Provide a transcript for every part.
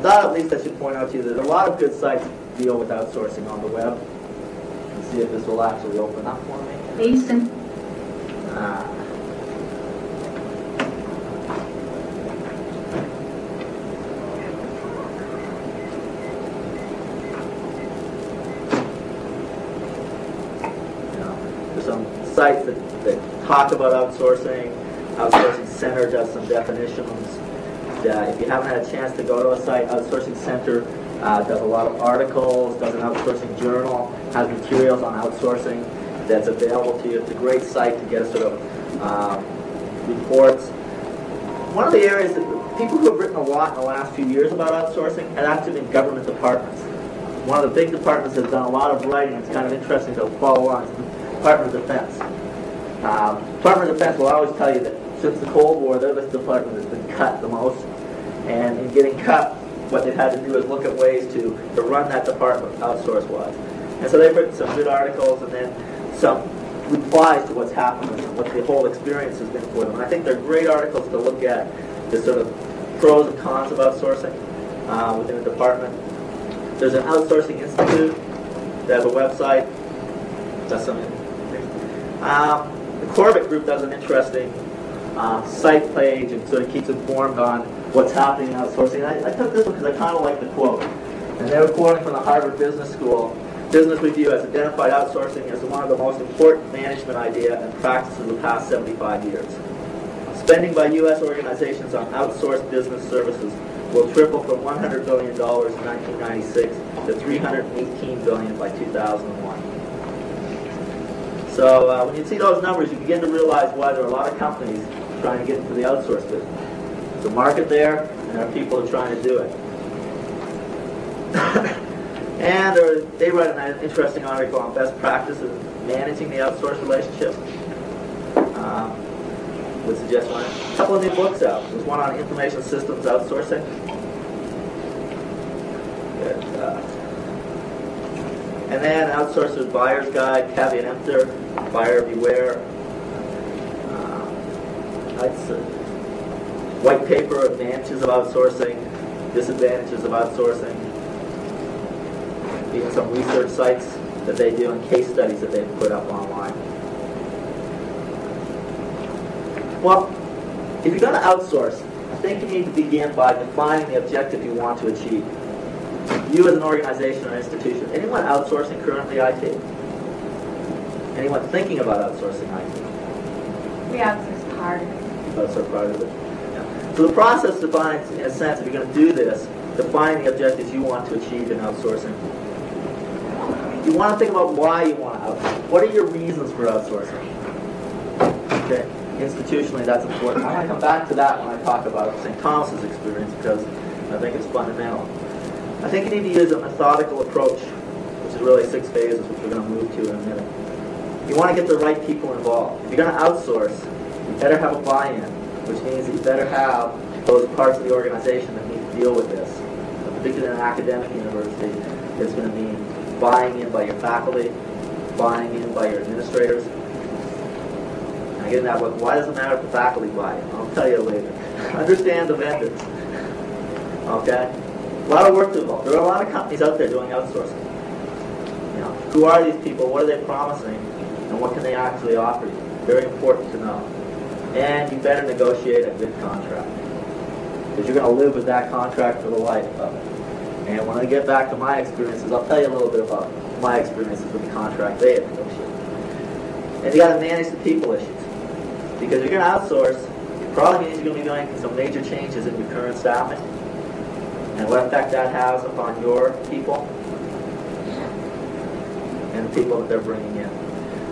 thought at least I should point out to you that a lot of good sites deal with outsourcing on the web. Let's see if this will actually open up for me. Jason. There's some sites that talk about outsourcing. Outsourcing Center does some definitions. If you haven't had a chance to go to a site, Outsourcing Center does a lot of articles, does an outsourcing journal, has materials on outsourcing that's available to you. It's a great site to get a sort of reports. One of the areas that people who have written a lot in the last few years about outsourcing have actually been government departments. One of the big departments has done a lot of writing. It's kind of interesting to follow on. It's the Department of Defense. Department of Defense will always tell you that since the Cold War, they're the department that's been cut the most. And in getting cut, what they've had to do is look at ways to run that department outsource-wise. And so they've written some good articles and then some replies to what's happened and what the whole experience has been for them. And I think they're great articles to look at the sort of pros and cons of outsourcing within a department. There's an outsourcing institute. They have a website. That's something. The Corbett Group does an interesting site page and sort of keeps informed on what's happening in outsourcing. I took this one because I kind of like the quote. And they were quoting from the Harvard Business School. Business Review has identified outsourcing as one of the most important management idea and practices of the past 75 years. Spending by U.S. organizations on outsourced business services will triple from $100 billion in 1996 to $318 billion by 2001. So when you see those numbers, you begin to realize why there are a lot of companies trying to get into the outsource business. There's a market there, and there are people who are trying to do it. And they write an interesting article on best practices managing the outsource relationship. Would suggest one. A couple of new books out. There's one on information systems outsourcing. And then Outsourcer's Buyer's Guide, Caveat Emptor, Buyer Beware. White paper, advantages of outsourcing, disadvantages of outsourcing. Even some research sites that they do and case studies that they've put up online. Well, if you're going to outsource, I think you need to begin by defining the objective you want to achieve. You as an organization or institution. Anyone outsourcing currently IT? Anyone thinking about outsourcing IT? We outsource part of it. Outsource part of it. Yeah. So the process defines, in a sense, if you're going to do this, define the objectives you want to achieve in outsourcing. You want to think about why you want to outsource. What are your reasons for outsourcing? Okay. Institutionally, that's important. I want to come back to that when I talk about St. Thomas's experience because I think it's fundamental. I think you need to use a methodical approach, which is really 6 phases, which we're going to move to in a minute. You want to get the right people involved. If you're going to outsource, you better have a buy-in, which means that you better have those parts of the organization that need to deal with this. Particularly in an academic university, it's going to mean buying in by your faculty, buying in by your administrators. And again, why does it matter if the faculty buy in? I'll tell you later. Understand the vendors. Okay? A lot of work to involve. There are a lot of companies out there doing outsourcing. You know, who are these people? What are they promising? And what can they actually offer you? Very important to know. And you better negotiate a good contract. Because you're going to live with that contract for the life of it. And when I get back to my experiences, I'll tell you a little bit about my experiences with the contract they have negotiated. And you got to manage the people issues. Because if you're going to outsource, it probably means you're going to be making some major changes in your current staffing. And what effect that has upon your people and the people that they're bringing in.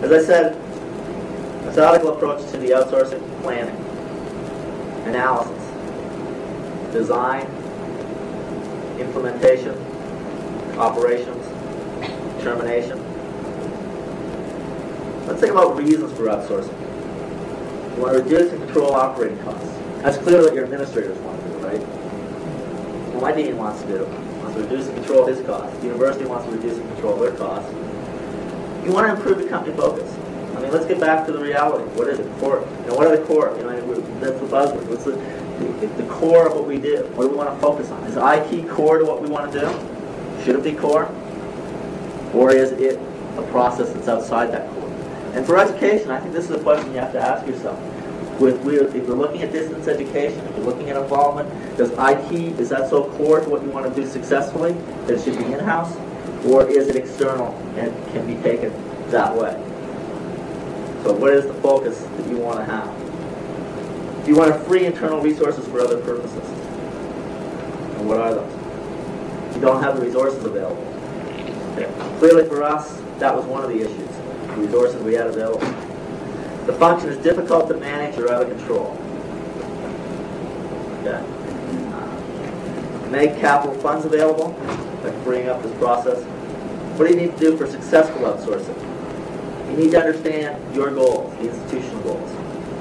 As I said, methodical approach to the outsourcing: planning, analysis, design, implementation, operations, termination. Let's think about reasons for outsourcing. You want to reduce and control operating costs. That's clearly what your administrators want to do, right? What my dean wants to do. He wants to reduce and control his costs. The university wants to reduce and control their costs. You want to improve the company focus. I mean, let's get back to the reality. What is it? What are the core? That's the buzzword. the core of what we do. What do we want to focus on? Is IT core to what we want to do? Should it be core? Or is it a process that's outside that core? And for education, I think this is a question you have to ask yourself. If we're looking at distance education, if you're looking at involvement, does IT, is that so core to what you want to do successfully that it should be in-house? Or is it external and can be taken that way? So what is the focus that you want to have? Do you want to free internal resources for other purposes? And what are those? You don't have the resources available. Okay. Clearly for us, that was one of the issues, the resources we had available. The function is difficult to manage or out of control. Okay. Make capital funds available by freeing up this process. What do you need to do for successful outsourcing? You need to understand your goals, the institutional goals,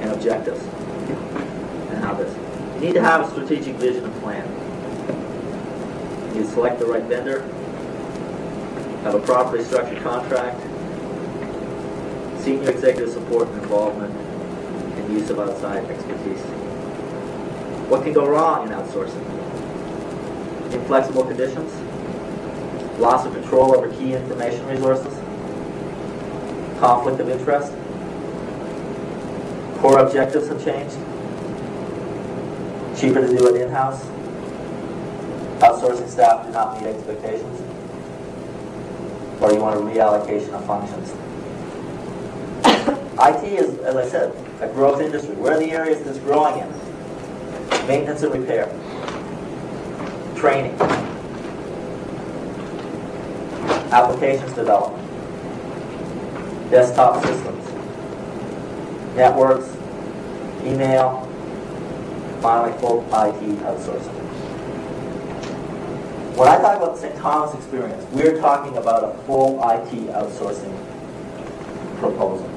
and objectives, and how this. You need to have a strategic vision and plan. You need to select the right vendor, have a properly structured contract, senior executive support and involvement, and use of outside expertise. What can go wrong in outsourcing? Inflexible conditions, loss of control over key information resources, conflict of interest, core objectives have changed, cheaper to do it in-house, outsourcing staff do not meet expectations, or you want a reallocation of functions. IT is, as I said, a growth industry. Where are the areas that's growing in? Maintenance and repair, training, applications development, desktop systems, networks, email, finally full IT outsourcing. When I talk about the St. Thomas experience, we're talking about a full IT outsourcing proposal.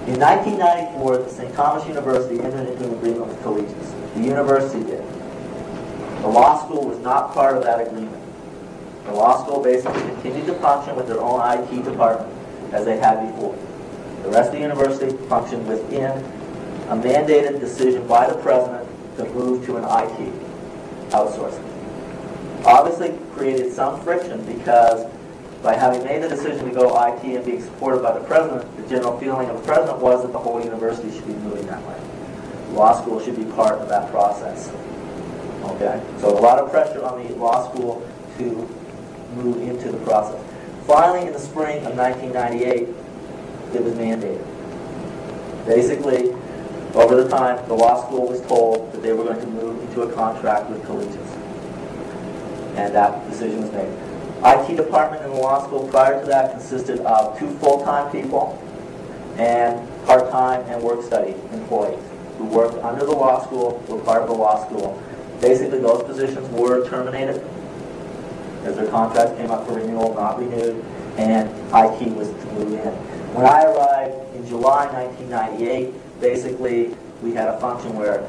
In 1994, the St. Thomas University entered into an agreement with Collegius. The university did. The law school was not part of that agreement. The law school basically continued to function with their own IT department as they had before. The rest of the university functioned within a mandated decision by the president to move to an IT outsourcing. Obviously created some friction because by having made the decision to go IT and being supported by the president, the general feeling of the president was that the whole university should be moving that way. Law school should be part of that process. Okay? So a lot of pressure on the law school to move into the process. Finally, in the spring of 1998, it was mandated. Basically, over the time, the law school was told that they were going to move into a contract with Collegius. And that decision was made. IT department in the law school prior to that consisted of 2 full-time people and part-time and work-study employees who worked under the law school, were part of the law school. Basically, those positions were terminated as their contracts came up for renewal, not renewed, and IT was to move in. When I arrived in July 1998, basically we had a function where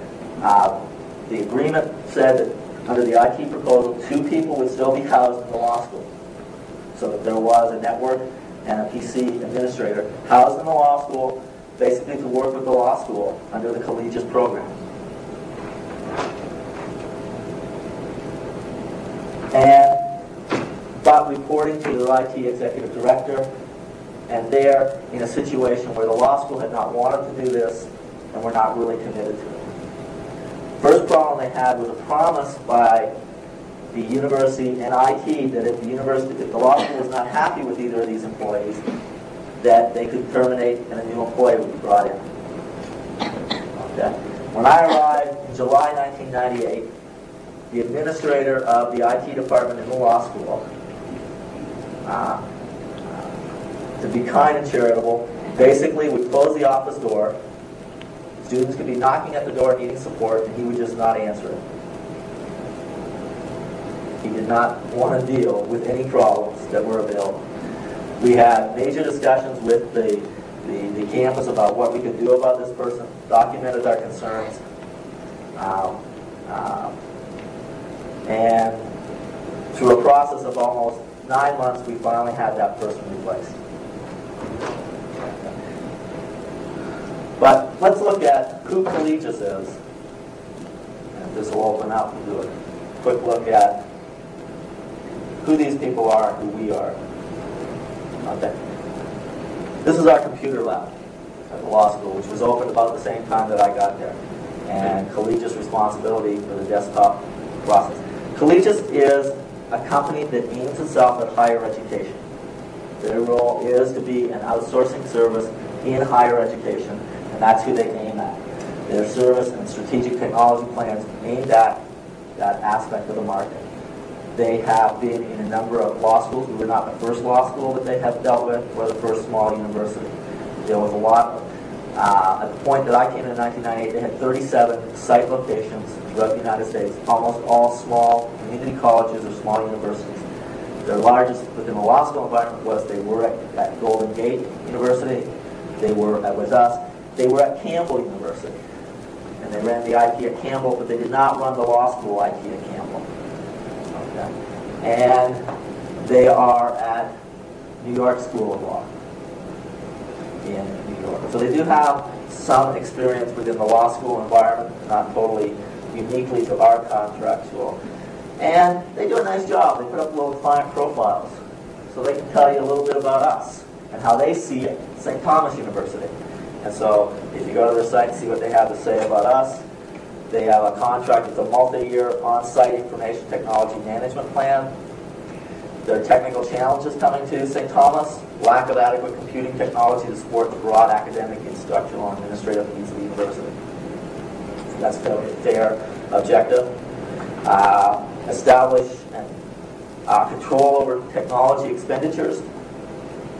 the agreement said that under the IT proposal, 2 people would still be housed in the law school. So that there was a network and a PC administrator housed in the law school, basically to work with the law school under the Collegius program. And but reporting to the IT executive director, and they're in a situation where the law school had not wanted to do this and were not really committed to it. First problem they had was a promise by the university and IT that if the law school was not happy with either of these employees, that they could terminate and a new employee would be brought in. Okay. When I arrived in July 1998, the administrator of the IT department in the law school, to be kind and charitable, basically would close the office door. Students could be knocking at the door needing support, and he would just not answer it. He did not want to deal with any problems that were available. We had major discussions with the campus about what we could do about this person, documented our concerns, and through a process of almost 9 months, we finally had that person replaced. But let's look at who Collegius is this will open up and do a quick look at who these people are and who we are. Okay. This is our computer lab at the law school, which was opened about the same time that I got there. And Collegius' responsibility for the desktop process. Collegius is a company that aims itself at higher education. Their role is to be an outsourcing service in higher education, and that's who they aim at. Their service and strategic technology plans aimed at that aspect of the market. They have been in a number of law schools. We were not the first law school that they have dealt with, or the first small university. There was a lot. At the point that I came in 1998, they had 37 site locations throughout the United States, almost all small community colleges or small universities. Their largest within the law school environment was they were at Golden Gate University. They were with us. They were at Campbell University. And they ran the IT at Campbell, but they did not run the law school IT at Campbell. Okay. And they are at New York School of Law in New York. So they do have some experience within the law school environment, not totally uniquely to our contractual. And they do a nice job. They put up little client profiles so they can tell you a little bit about us and how they see it. St. Thomas University. And so if you go to their site and see what they have to say about us, they have a contract with a multi-year on-site information technology management plan. There are technical challenges coming to St. Thomas, lack of adequate computing technology to support the broad academic, instructional, and administrative needs of the university. That's a fair objective. Establish and control over technology expenditures,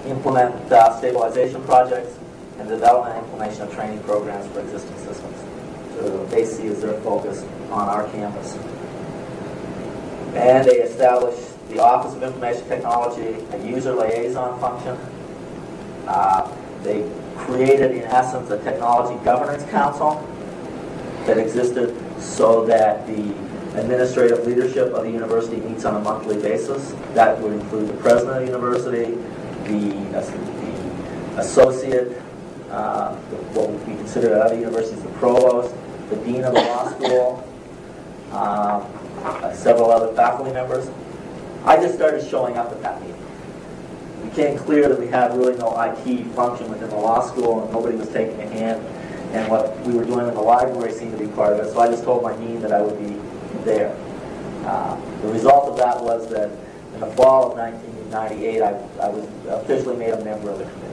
implement stabilization projects, and development and implementation of training programs for existing systems. So what they see is their focus on our campus. And they establish the Office of Information Technology, a user liaison function. They created, in essence, a technology governance council that existed so that the administrative leadership of the university meets on a monthly basis. That would include the president of the university, the associate, what we consider at other universities the provost, the dean of the law school, several other faculty members. I just started showing up at that meeting. It became clear that we had really no IT function within the law school and nobody was taking a hand, and what we were doing in the library seemed to be part of it, so I just told my dean that I would be there. The result of that was that in the fall of 1998, I was officially made a member of the committee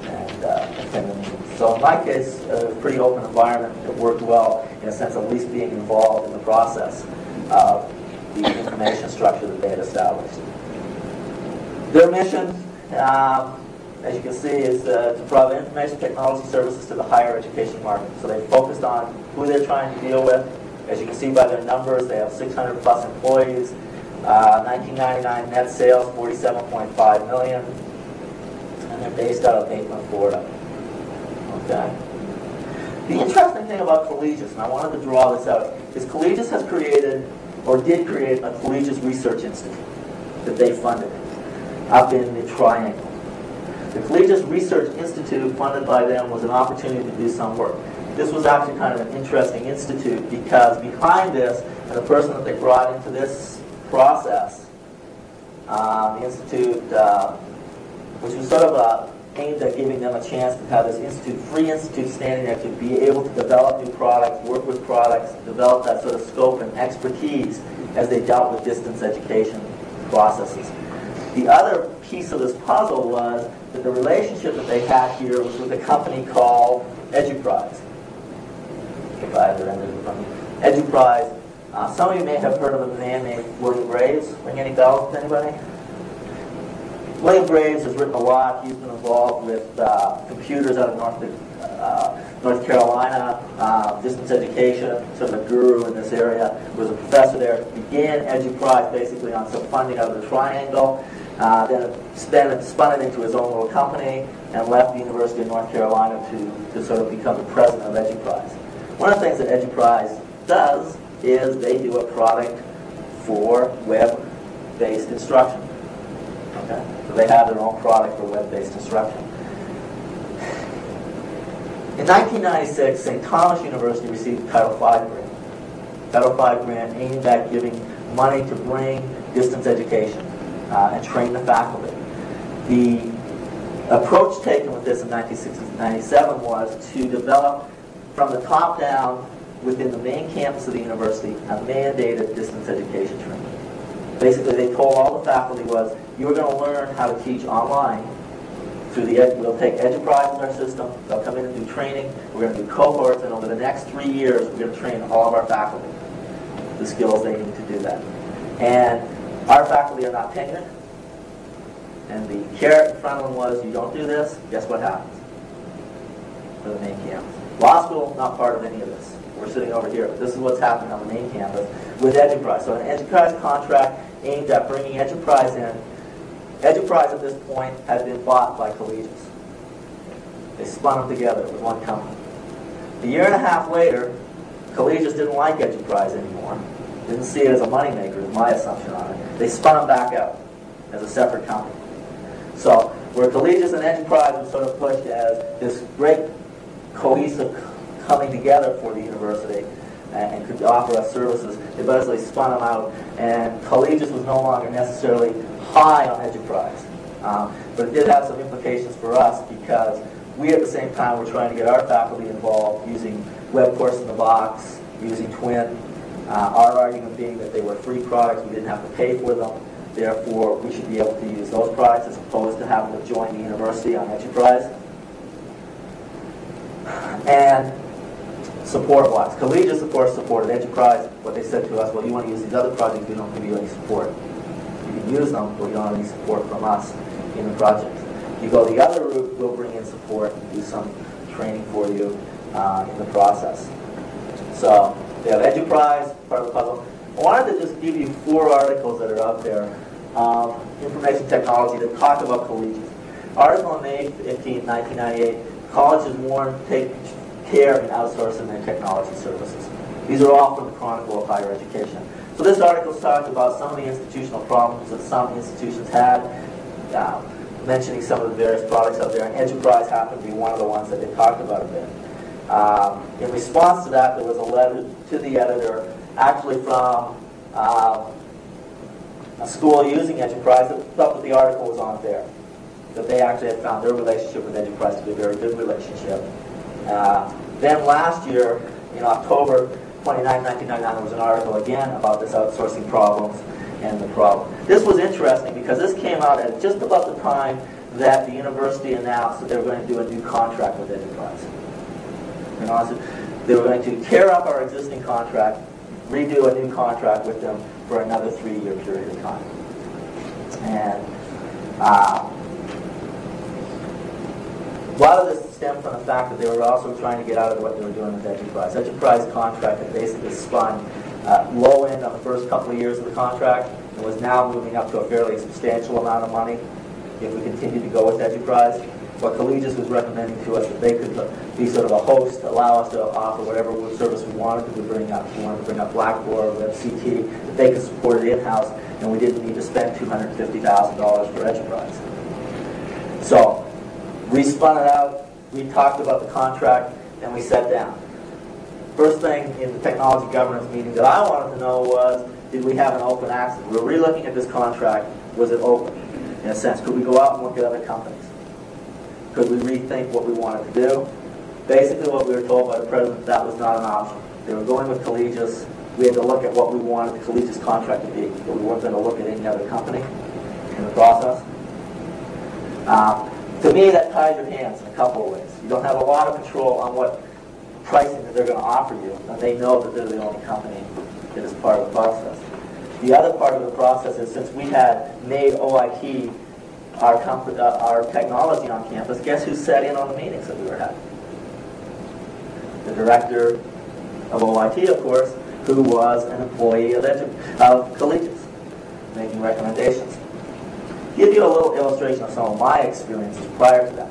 and attended the meetings. So in my case, it was a pretty open environment. It worked well in a sense of at least being involved in the process of the information structure that they had established. Their mission, as you can see, is to provide information technology services to the higher education market. So they focused on who they're trying to deal with. As you can see by their numbers, they have 600 plus employees, 1999 net sales, $47.5 million, and they're based out of Maitland, Florida. Okay. The interesting thing about Collegius, and I wanted to draw this out, is Collegius has created, or did create, a Collegius Research Institute that they funded up in the Triangle. The Collegius Research Institute, funded by them, was an opportunity to do some work. This was actually kind of an interesting institute because behind this, and the person that they brought into this process, the institute, which was sort of aimed at giving them a chance to have this institute, free institute standing there to be able to develop new products, work with products, develop that sort of scope and expertise as they dealt with distance education processes. The other piece of this puzzle was that the relationship that they had here was with a company called EduPrize. EduPrize. Some of you may have heard of a man named William Graves. Ring any bells with anybody? William Graves has written a lot. He's been involved with computers out of North Carolina, distance education, sort of a guru in this area. Was a professor there. Began EduPrize basically on some funding out of the Triangle. Then spun it into his own little company and left the University of North Carolina to sort of become the president of EduPrize. One of the things that EduPrize does is they do a product for web-based instruction. Okay? So they have their own product for web-based instruction. In 1996, St. Thomas University received a Title V grant. Title V grant aimed at giving money to bring distance education and train the faculty. The approach taken with this in 1997 was to develop from the top down within the main campus of the university a mandated distance education training. Basically, they told all the faculty was, you are going to learn how to teach online through we'll take enterprise in our system, they'll come in and do training, we're going to do cohorts, and over the next 3 years, we're going to train all of our faculty the skills they need to do that. And our faculty are not tenured, and the carrot in front of them was, you don't do this, guess what happens for the main campus. Law school, not part of any of this. We're sitting over here, but this is what's happening on the main campus with enterprise. So an enterprise contract aimed at bringing enterprise in. Enterprise at this point had been bought by collegians. They spun them together with one company. A year and a half later, collegians didn't like enterprise anymore. Didn't see it as a moneymaker, is my assumption on it. They spun them back out as a separate company. So where collegians and enterprise were sort of pushed as this great cohesive coming together for the university and could offer us services, they basically spun them out, and collegians was no longer necessarily high on enterprise. But it did have some implications for us because we at the same time were trying to get our faculty involved using Web Course in the Box, using Twin. Our argument being that they were free products, we didn't have to pay for them, therefore we should be able to use those products as opposed to having to join the university on enterprise. And support-wise, collegians of course supported enterprise. What they said to us, well, you want to use these other projects, we don't give you any support. You can use them, but you don't have any support from us in the projects. You go the other route, we'll bring in support and do some training for you in the process. So they have enterprise, part of the puzzle. I wanted to just give you 4 articles that are out there, information technology, that talk about collegians. Article on May 15, 1998, colleges warn take care in outsourcing their technology services. These are all from the Chronicle of Higher Education. So this article talks about some of the institutional problems that some institutions had, mentioning some of the various products out there, and enterprise happened to be one of the ones that they talked about a bit. In response to that, there was a letter to the editor, actually from a school using enterprise that thought that the article was on there, that they actually had found their relationship with enterprise to be a very good relationship. Then last year, in October 29, 1999, there was an article again about this outsourcing problems and the problem. This was interesting because this came out at just about the time that the university announced that they were going to do a new contract with enterprise. They were going to tear up our existing contract, redo a new contract with them for another 3-year period of time. And a lot of this stemmed from the fact that they were also trying to get out of what they were doing with enterprise. Enterprise contract had basically spun low end on the first couple of years of the contract and was now moving up to a fairly substantial amount of money if we continued to go with enterprise. What Collegius was recommending to us that they could be sort of a host, allow us to offer whatever service we wanted to bring up. If we wanted to bring up Blackboard, WebCT, that they could support it in-house, and we didn't need to spend $250,000 for enterprise. So we spun it out, we talked about the contract, and we sat down. First thing in the technology governance meeting that I wanted to know was, did we have an open access? We were re-looking at this contract. Was it open? In a sense, could we go out and look at other companies? Could we rethink what we wanted to do? Basically what we were told by the president, that was not an option. They were going with Collegius. We had to look at what we wanted the Collegius contract to be, but we weren't going to look at any other company in the process. To me, that ties your hands in a couple of ways. You don't have a lot of control on what pricing that they're going to offer you, and they know that they're the only company that is part of the process. The other part of the process is, since we had made OIT our technology on campus, guess who sat in on the meetings that we were having? The director of OIT, of course, who was an employee of Collegius, making recommendations. Give you a little illustration of some of my experiences prior to that.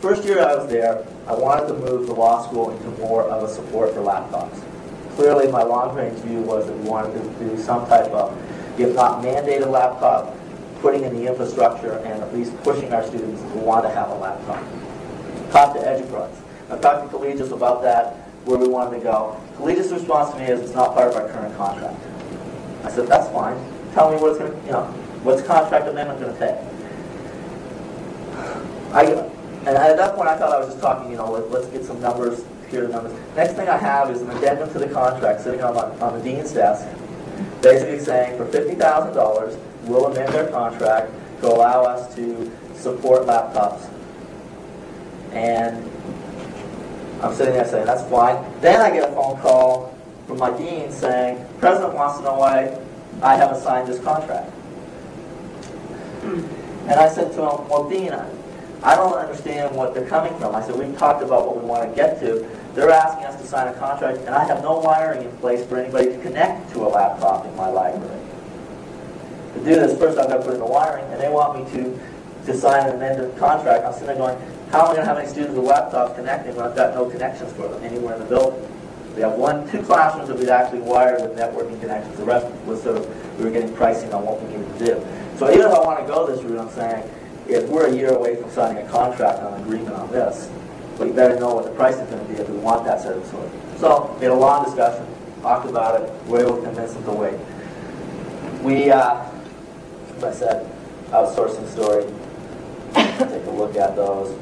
First year I was there, I wanted to move the law school into more of a support for laptops. Clearly my long-range view was that we wanted to do some type of, if not mandated laptop, putting in the infrastructure and at least pushing our students who want to have a laptop. Talked to Enterprise. I talked to Collegius about that, where we wanted to go. Collegiate's response to me is it's not part of our current contract. I said, that's fine. Tell me what it's going to, what's the contract amendment going to take? And at that point I thought I was just talking, let's get some numbers, here are the numbers. Next thing I have is an addendum to the contract sitting on the dean's desk, basically saying for $50,000, we'll amend our contract to allow us to support laptops. And I'm sitting there saying, that's fine. Then I get a phone call from my dean saying, the president wants to know why I haven't signed this contract. And I said to him, well, Dean, I don't understand what they're coming from. I said, we've talked about what we want to get to. They're asking us to sign a contract, and I have no wiring in place for anybody to connect to a laptop in my library. To do this, first I've got to put in the wiring, and they want me to sign an amended contract. I'm sitting there going, how am I going to have any students with laptops connecting when I've got no connections for them anywhere in the building? We have two classrooms that we'd actually wired with networking connections. The rest was we were getting pricing on what we needed to do. So even if I want to go this route, I'm saying, if we're a year away from signing a contract on an agreement on this, but you better know what the price is going to be if we want that set of sort. So we had a long discussion, talked about it, we were able to convince them to wait. We, as I said, outsourcing story. Take a look at those.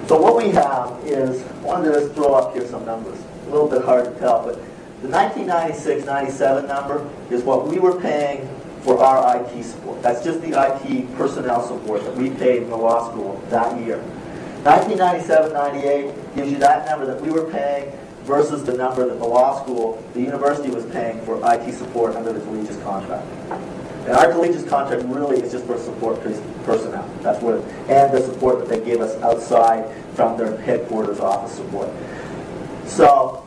So what we have is, I wanted to just throw up here some numbers. A little bit hard to tell, but the 1996-97 number is what we were paying for our IT support. That's just the IT personnel support that we paid in the law school that year. 1997-98 gives you that number that we were paying versus the number that the law school, the university was paying for IT support under the collegiate contract. And our collegiate contract really is just for support personnel. That's what, and the support that they give us outside from their headquarters office support. So,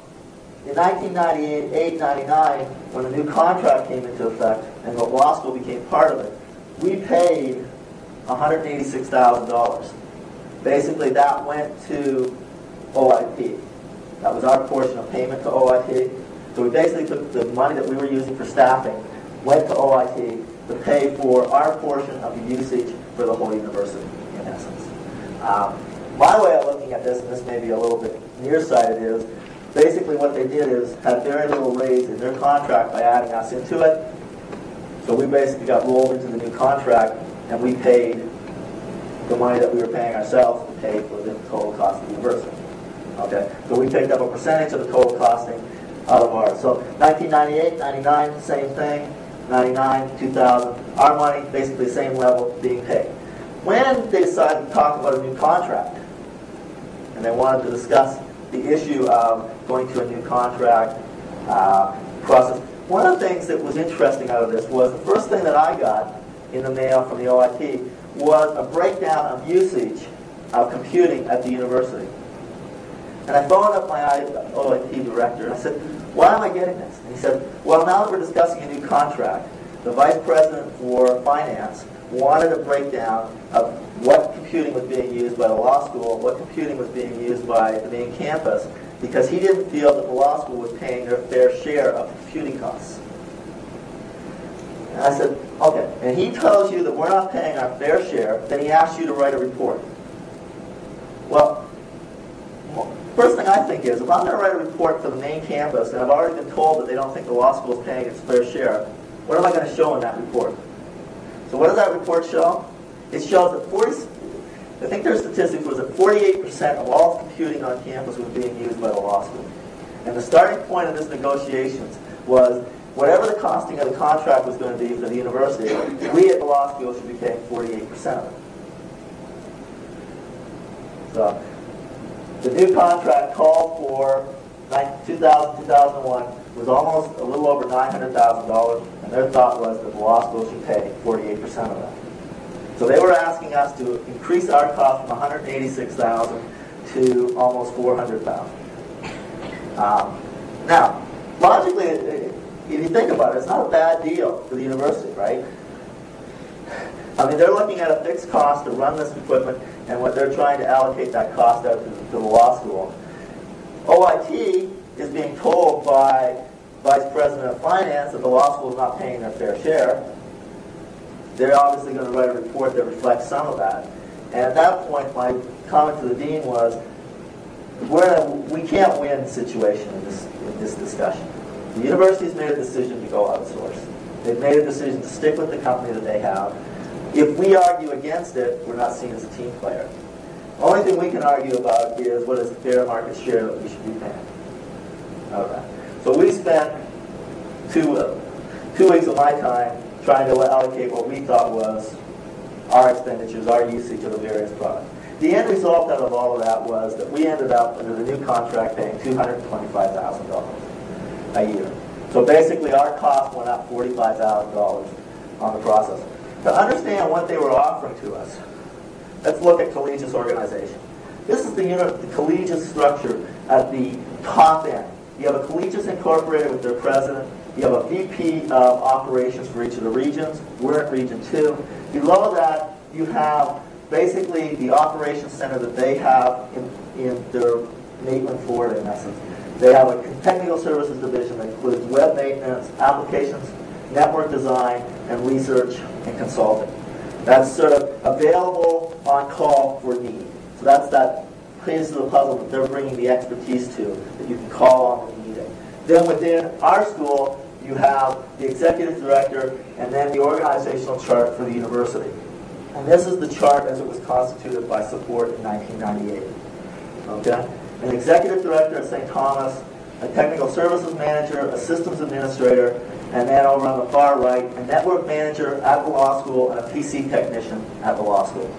in 1998-99, when the new contract came into effect and the law school became part of it, we paid $186,000. Basically, that went to OIP. That was our portion of payment to OIP. So we basically took the money that we were using for staffing, went to OIP to pay for our portion of the usage for the whole university, in essence. My way of looking at this, and this may be a little bit nearsighted, is basically what they did is had very little raise in their contract by adding us into it. So we basically got rolled into the new contract, and we paid the money that we were paying ourselves to pay for the total cost of the university. Okay, so we picked up a percentage of the total costing out of ours. So 1998, 99, same thing. 99, 2000, our money basically the same level being paid. When they decided to talk about a new contract, and they wanted to discuss the issue of going to a new contract process, one of the things that was interesting out of this was the first thing that I got in the mail from the OIT was a breakdown of usage of computing at the university. And I phoned up my OIT director and I said, why am I getting this? And he said, well, now that we're discussing a new contract, the vice president for finance wanted a breakdown of what computing was being used by the law school, what computing was being used by the main campus, because he didn't feel that the law school was paying their fair share of computing costs. And I said, okay. And he tells you that we're not paying our fair share, then he asks you to write a report. Well, first thing I think is, if I'm going to write a report for the main campus, and I've already been told that they don't think the law school is paying its fair share, what am I going to show in that report? So what does that report show? It shows that I think their statistics was that 48% of all computing on campus was being used by the law school. And the starting point of this negotiations was whatever the costing of the contract was going to be for the university, we at the law school should be paying 48% of it. So the new contract called for 2000-2001 was almost a little over $900,000, and their thought was that the law school should pay 48% of that. So they were asking us to increase our cost from $186,000 to almost $400,000. Now, logically, if you think about it, it's not a bad deal for the university, right? I mean, they're looking at a fixed cost to run this equipment, and what they're trying to allocate that cost out to the law school. OIT is being told by Vice President of Finance that the law school is not paying their fair share. They're obviously going to write a report that reflects some of that. And at that point, my comment to the dean was, we can't win situation in this discussion. The university's made a decision to go outsource. They've made a decision to stick with the company that they have. If we argue against it, we're not seen as a team player. The only thing we can argue about is what is the fair market share that we should be paying. Okay. So we spent two weeks of my time trying to allocate what we thought was our expenditures, our usage of the various products. The end result out of all of that was that we ended up, under the new contract, paying $225,000 a year. So basically our cost went up $45,000 on the process. To understand what they were offering to us, let's look at collegiate organization. This is the collegiate structure at the top end. You have a collegiate incorporated with their president. You have a VP of operations for each of the regions. We're at Region 2. Below that, you have basically the operations center that they have in their Maitland, Florida, in essence. They have a technical services division that includes web maintenance, applications, network design, and research and consulting. That's sort of available on call for need. So that's that piece of the puzzle that they're bringing the expertise to, that you can call on when needed. Then within our school, you have the executive director and then the organizational chart for the university. And this is the chart as it was constituted by support in 1998. Okay? An executive director at St. Thomas, a technical services manager, a systems administrator, and then over on the far right, a network manager at the law school and a PC technician at the law school.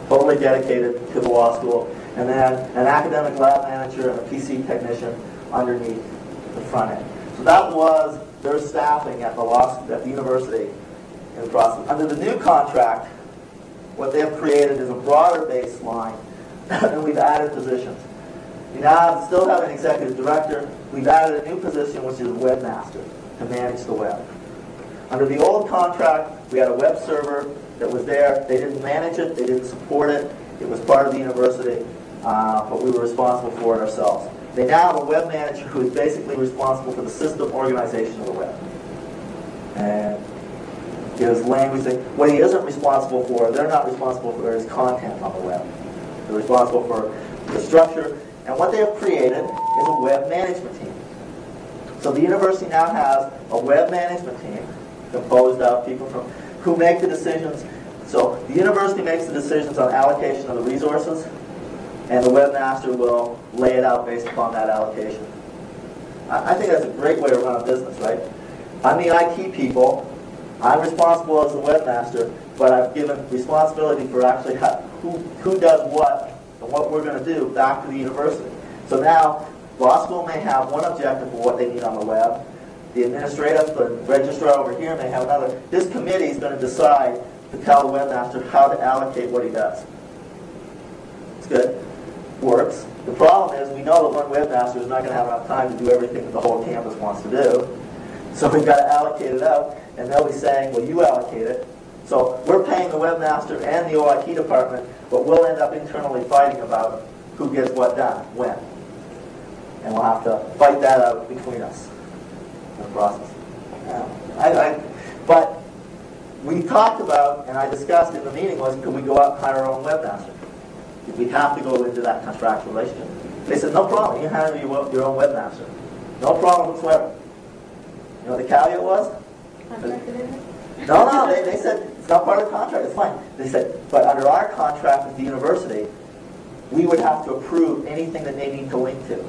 Totally dedicated to the law school. And then an academic lab manager and a PC technician underneath the front end. So that was their staffing at the university in the process. Under the new contract, what they have created is a broader baseline, and we've added positions. You now still have an executive director. We've added a new position, which is a webmaster, to manage the web. Under the old contract, we had a web server that was there. They didn't manage it. They didn't support it. It was part of the university, but we were responsible for it ourselves. They now have a web manager who is basically responsible for the system organization of the web. And his language, what he isn't responsible for, they're not responsible for his content on the web. They're responsible for the structure. And what they have created is a web management team. So the university now has a web management team composed of people who make the decisions. So the university makes the decisions on allocation of the resources, and the webmaster will lay it out based upon that allocation. I think that's a great way to run a business, right? I'm the IT people. I'm responsible as the webmaster, but I've given responsibility for actually who does what and what we're going to do back to the university. So now, law school may have one objective for what they need on the web. The administrative, the registrar over here may have another. This committee is going to decide to tell the webmaster how to allocate what he does. It's good. Works. The problem is we know that one webmaster is not going to have enough time to do everything that the whole campus wants to do. So we've got to allocate it out, and they'll be saying, well, you allocate it. So we're paying the webmaster and the OIT department, but we'll end up internally fighting about who gets what done, when. And we'll have to fight that out between us in the process. But we talked about, and I discussed in the meeting, was could we go out and hire our own webmaster? Did we have to go into that contractual relationship? They said, no problem, you hire your own webmaster. No problem whatsoever. You know what the caveat was? No, they said, it's not part of the contract, it's fine. They said, but under our contract with the university, we would have to approve anything that they need to link to.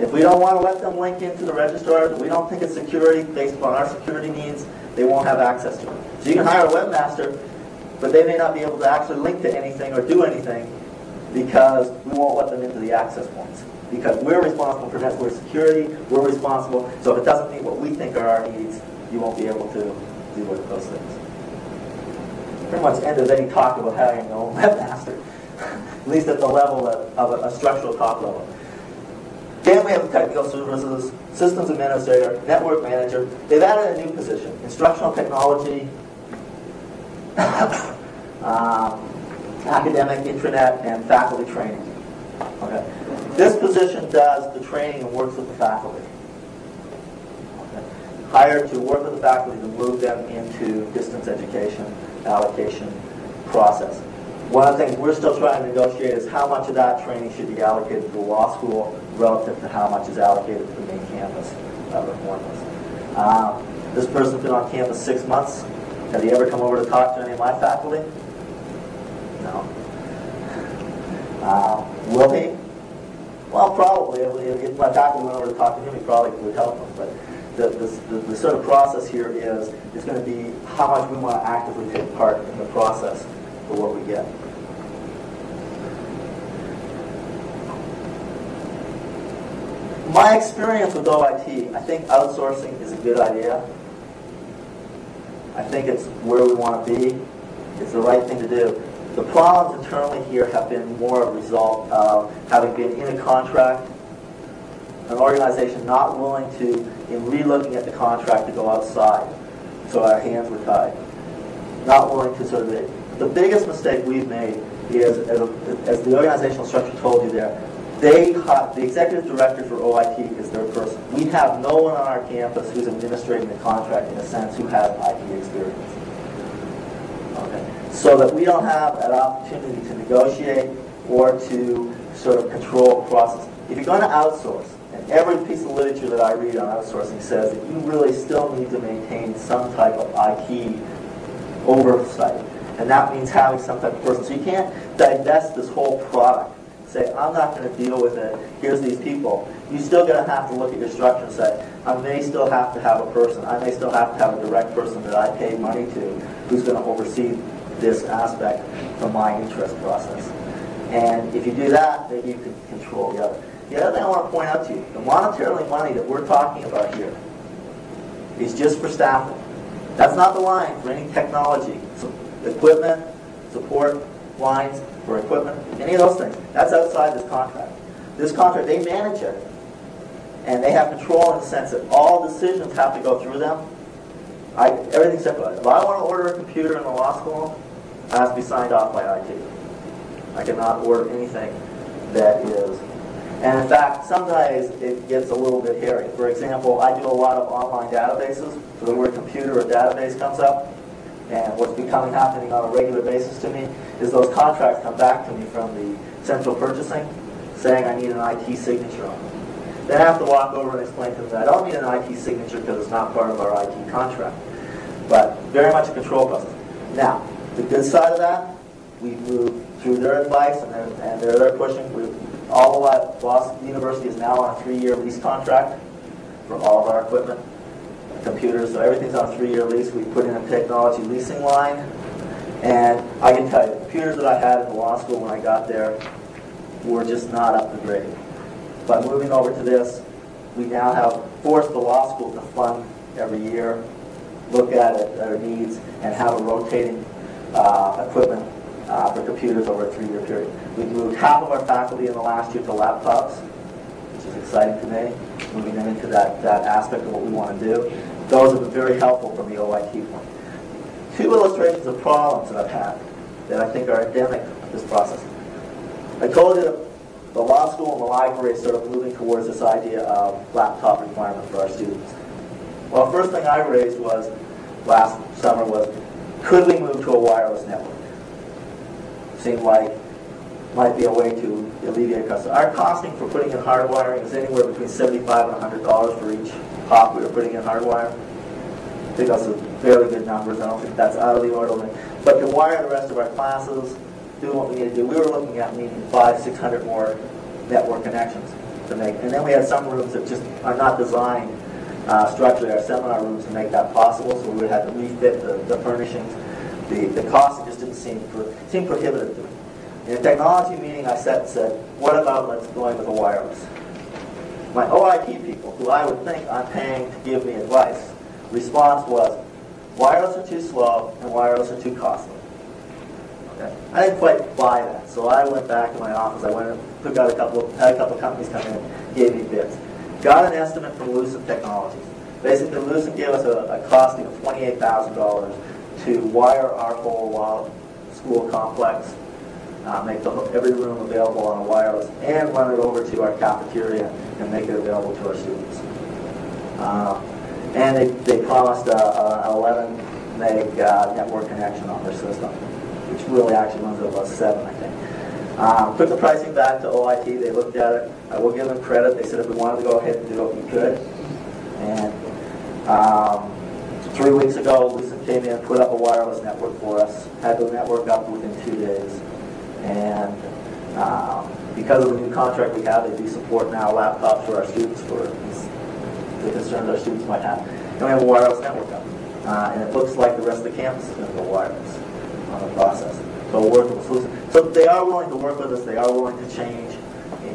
If we don't want to let them link into the registrar, we don't think it's security based upon our security needs, they won't have access to it. So you can hire a webmaster, but they may not be able to actually link to anything or do anything because we won't let them into the access points. Because we're responsible for network security, we're responsible, so if it doesn't meet what we think are our needs, you won't be able to do those things. Pretty much ended any talk about having your own webmaster, at least at the level of a structural top level. Then we have the technical services, systems administrator, network manager. They've added a new position, instructional technology, academic, intranet, and faculty training. Okay. This position does the training and works with the faculty. Okay. Hired to work with the faculty to move them into distance education allocation process. One of the things we're still trying to negotiate is how much of that training should be allocated to the law school relative to how much is allocated to the main campus of Reformers. This person's been on campus 6 months. Has he ever come over to talk to any of my faculty? No. Will he? Well, probably. If my faculty went over to talk to him, he probably would help him. But the sort of process here is going to be how much we want to actively take part in the process for what we get. My experience with OIT, I think outsourcing is a good idea. I think it's where we want to be. It's the right thing to do. The problems internally here have been more a result of having been in a contract, an organization not willing to, in re-looking at the contract, to go outside. So our hands were tied. Not willing to sort of, the biggest mistake we've made is, as the organizational structure told you there, the executive director for OIT is their person. We have no one on our campus who's administrating the contract in a sense who has IT experience. Okay. So that we don't have an opportunity to negotiate or to sort of control the process. If you're going to outsource, and every piece of literature that I read on outsourcing says that you really still need to maintain some type of IT oversight. And that means having some type of person. So you can't divest this whole product. Say, I'm not going to deal with it, here's these people. You're still going to have to look at your structure and say, I may still have to have a person. I may still have to have a direct person that I pay money to who's going to oversee this aspect of my interest process. And if you do that, maybe you can control the other. The other thing I want to point out to you, the monetarily money that we're talking about here is just for staffing. That's not the line for any technology. So equipment, support lines for equipment, any of those things. That's outside this contract. This contract, they manage it. And they have control in the sense that all decisions have to go through them. Everything's separate. If I want to order a computer in the law school, it has to be signed off by IT. I cannot order anything that is. And in fact, some days it gets a little bit hairy. For example, I do a lot of online databases. So the word computer or database comes up. And what's happening on a regular basis to me is those contracts come back to me from the central purchasing saying I need an IT signature on them. Then I have to walk over and explain to them that I don't need an IT signature because it's not part of our IT contract. But very much a control process. Now, the good side of that, we've moved through their advice and they're pushing. All of Boston University is now on a 3-year lease contract for all of our equipment, computers, so everything's on a 3-year lease. We put in a technology leasing line, and I can tell you, the computers that I had in the law school when I got there were just not up to grade. By moving over to this, we now have forced the law school to fund every year, look at it, their needs, and have a rotating equipment for computers over a 3-year period. We've moved half of our faculty in the last year to laptops, which is exciting to me, moving them into that aspect of what we want to do. Those have been very helpful from the OIT point. 2 illustrations of problems that I've had that I think are endemic of this process. I told you that the law school and the library is sort of moving towards this idea of laptop requirement for our students. Well, the first thing I raised was, last summer, was, could we move to a wireless network? Seemed like might be a way to alleviate costs. Our costing for putting in hardwiring is anywhere between $75 and $100 for each pop we were putting in hardwire. I think that's a fairly good numbers. I don't think that's out of the order. But to wire the rest of our classes, do what we need to do, we were looking at needing 500-600 more network connections to make. And then we had some rooms that just are not designed structurally, our seminar rooms, to make that possible, so we would have to refit the furnishings. The cost just didn't seem prohibitive to me. In a technology meeting, I said, what about let's going with a wireless? My OIT people, who I would think I'm paying to give me advice, response was, wireless are too slow and wireless are too costly. Okay? I didn't quite buy that, so I went back to my office. I went and took out had a couple of companies come in, gave me bids. Got an estimate from Lucent Technologies. Basically, Lucent gave us a costing of $28,000 to wire our whole school complex, make every room available on a wireless, and run it over to our cafeteria and make it available to our students. And they promised an 11 meg network connection on their system. which really actually runs at about 7, I think. Put the pricing back to OIT. They looked at it. I will give them credit. They said if we wanted to go ahead and do it, we could. And 3 weeks ago, Lisa came in and put up a wireless network for us. Had the network up within 2 days. And because of the new contract we have, they do support now laptops for our students for the concerns our students might have. And we have a wireless network up. And it looks like the rest of the campus is going to go wireless on the process. So a workable solution. So they are willing to work with us. They are willing to change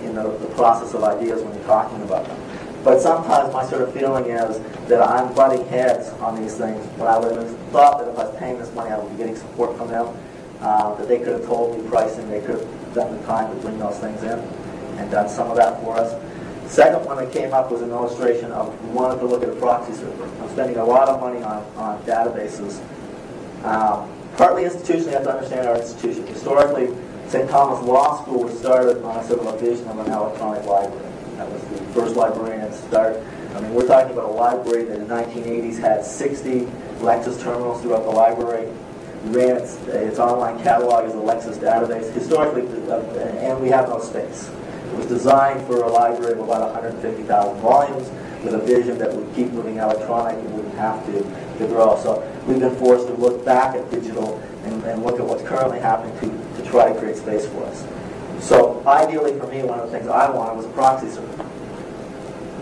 in the process of ideas when you're talking about them. But sometimes my sort of feeling is that I'm butting heads on these things when I would have thought that if I was paying this money, I would be getting support from them, that they could have told me pricing, they could have done the time to bring those things in and done some of that for us. Second one that came up was an illustration of we wanted to look at a proxy server. I'm spending a lot of money on databases. Partly institutionally, you have to understand our institution. Historically, St. Thomas Law School was started on a sort of a vision of an electronic library. That was the first librarian start. I mean, we're talking about a library that in the 1980s had 60 Lexis terminals throughout the library. Ran its online catalog as a Lexis database. Historically, and we have no space. It was designed for a library of about 150,000 volumes with a vision that would keep moving electronic and wouldn't have to grow. So we've been forced to look back at digital and look at what's currently happening to try to create space for us. So ideally for me, one of the things I wanted was a proxy server.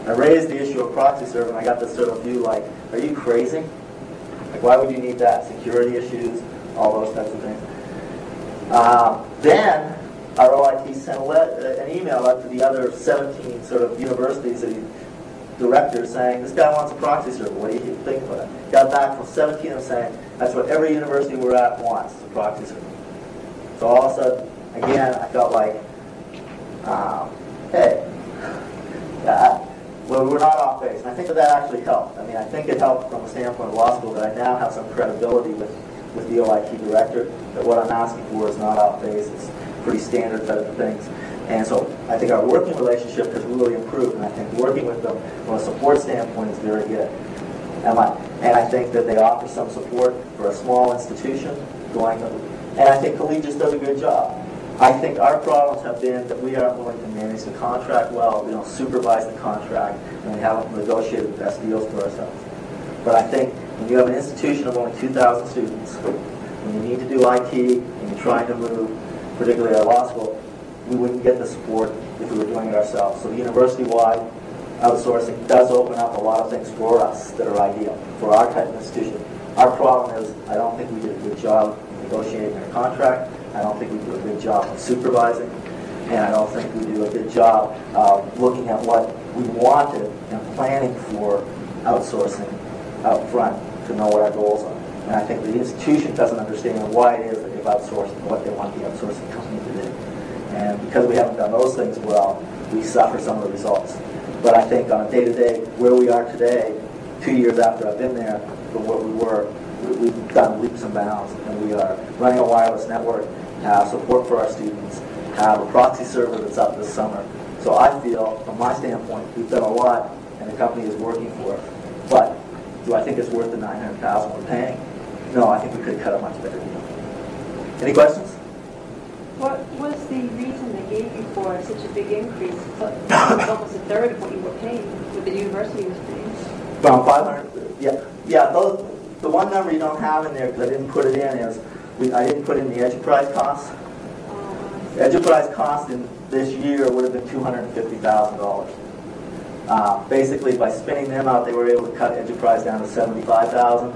I raised the issue of proxy server and I got this sort of view like, are you crazy? Like, why would you need that? Security issues, all those types of things. Then our OIT sent an email out to the other 17 sort of universities directors saying, this guy wants a proxy server, what do you think about it? Got back from 17 of them saying, that's what every university we're at wants, a proxy server. So all of a sudden, again, I felt like, hey, well, we're not off base. And I think that actually helped. I mean, I think it helped from the standpoint of law school that I now have some credibility with the OIT director, that what I'm asking for is not off base. It's pretty standard type of things. And so I think our working relationship has really improved, and I think working with them from a support standpoint is very good. And I think that they offer some support for a small institution and I think Collegius does a good job. I think our problems have been that we aren't willing to manage the contract well, we don't supervise the contract, and we haven't negotiated the best deals for ourselves. But I think when you have an institution of only 2,000 students, when you need to do IT, and you're trying to move, particularly at law school, we wouldn't get the support if we were doing it ourselves. So the university-wide outsourcing does open up a lot of things for us that are ideal for our type of institution. Our problem is I don't think we did a good job negotiating our contract. I don't think we do a good job of supervising. And I don't think we do a good job of looking at what we wanted and planning for outsourcing out front to know what our goals are. And I think the institution doesn't understand why it is that they've outsourced and what they want the outsourcing company to do. And because we haven't done those things well, we suffer some of the results. But I think on a day-to-day, where we are today, 2 years after I've been there, from where we were, we've done leaps and bounds. And we are running a wireless network, have support for our students, have a proxy server that's up this summer. So I feel, from my standpoint, we've done a lot, and the company is working for us. But do I think it's worth the $900,000 we're paying? No, I think we could cut a much better deal. Any questions? What was the reason they gave you for such a big increase? Almost a third of what you were paying, what the university was paying. About 500. Yeah. The one number you don't have in there because I didn't put it in is I didn't put in the enterprise costs. The enterprise cost in this year would have been $250,000. Basically, by spinning them out, they were able to cut enterprise down to $75,000.